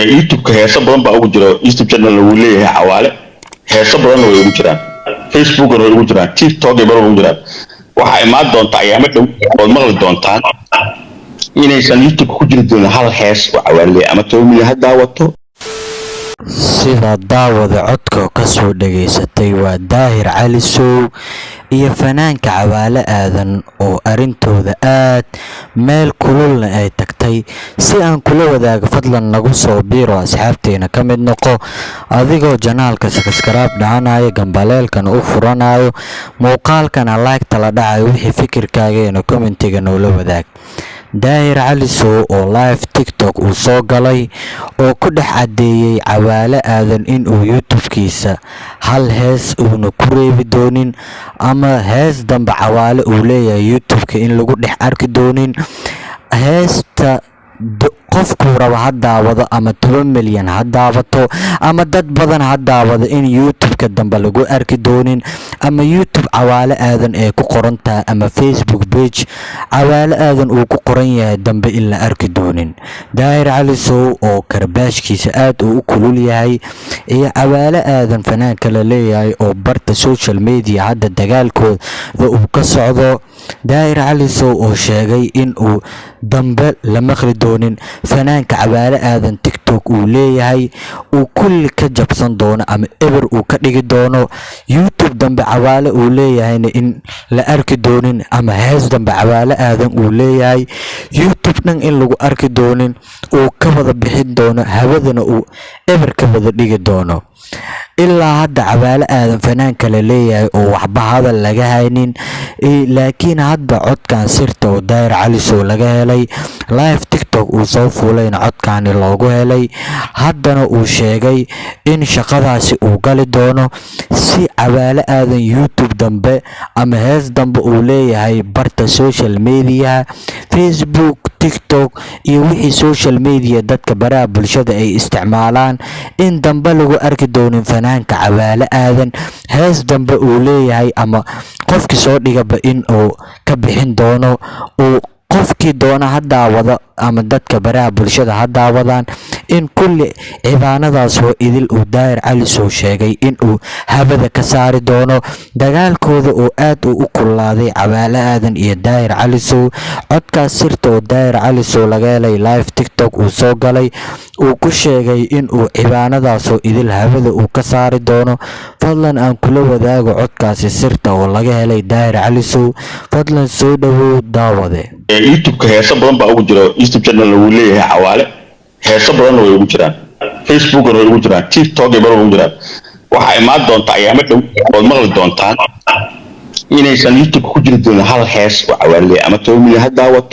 youtube ka heeso badan baa ugu jira youtube channel uu leeyahay xawaale heeso badan way ugu jiraan facebook way ugu jiraan tiktok ay ugu jiraan waxa imaan doonta ayaama dhow oo maqli doontaan inaysan youtube ku jiri doonin hal hees oo xawaale ama toomil hadda wato sida daawada codka ka soo dhageysatay waa daahir cali sow iyo fanaanka cawaale aadan oo arintooda aad meel kululna ay tagtay si aan kula wadaago fadlan nagu soo biiro asxaabteena ka mid noqo adigoo janaalka subscribe dhahanayo gambaleelkan u furanayo muuqaalkana like tala dhacayo wixii fikirkaaga commentiga noola wadaag daahir cali sow oo live tiktok uu soo galay oo ku dhex cadeeyay cawaale aadan in uu youtube-kiisa hal hees uuna ku reebi doonin ama hees dambe cawaale uu leeyahay youtube-ka in lagu dhex arki doonin heesta qofku raba ha daawado ama 10 milyan ha daawato ama dad badan ha daawado in youtube-ka dambe lagu arki doonin ama youtube cawaale aadan ee ku qorantaa ama facebook page cawaale aadan uu ku qoran yahay dambe in la arki doonin daahir cali sow oo karbaashkiisa aad uu u kulul yahay iyo cawaale aadan fanaanka la leeyahay oo barta social media hadda dagaalkooda uu ka socdo daahir cali sow oo sheegay in uu dambe la maqli doonin fanaanka cawaale aadan tiktok uu leeyahay uu kulli ka jabsan doono ama eber uu ka dhigi doono youtube dambe cawaale uu leeyahayna in la arki doonin ama hees dambe cawaale aadan uu leeyahay youtube dhan in lagu arki doonin uu ka wada bixin doono hawadana uu eber ka wada dhigi doono ilaa hadda cawaale aadan fanaanka la leeyahay oo waxba hadal laga haynin laakiin hadda codkan sirta oo daahir cali sow laga helay live tiktok uu soo fuulayna codkaani loogu helay haddana uu sheegay in shaqadaasi uu gali doono si cawaale aadan youtube dambe ama hees dambe uu leeyahay barta social media facebook tiktok iyo wixii social media dadka baraha bulshada ay isticmaalaan in dambe lagu arki doonin fanaanka cawaale aadan hees dambe uu leeyahay ama qofkii soo dhigaba in uu ka bixin doono uu qofkii doona ha daawado ama dadka baraha bulshada ha daawadaan in kulli cibaanadaas oo idil uu daahir cali sow sheegay in uu habada ka saari doono dagaalkooda oo aad u kululaaday cawaale aadan iyo daahir cali sow codkaas sirta oo daahir cali sow laga helay live tiktok uu soo galay uu ku sheegay in uu cibaanadaas oo idil habada uu ka saari doono fadlan aan kula wadaago codkaasi sirta oo laga helay daahir cali sow fadlan soo dhawow daawade youtube ka heeso badan baa ugu jira youtube channel uu leeyahay xawaale heeso badan way ugu jiraan facebook way ugu jiraan tiktok ay ugu jiraan waxa imaan doonta ayaama dhow oo maqli doontaan inaysan youtube ku jiri doonin hal hees oo xawaale ama toomil hadda wato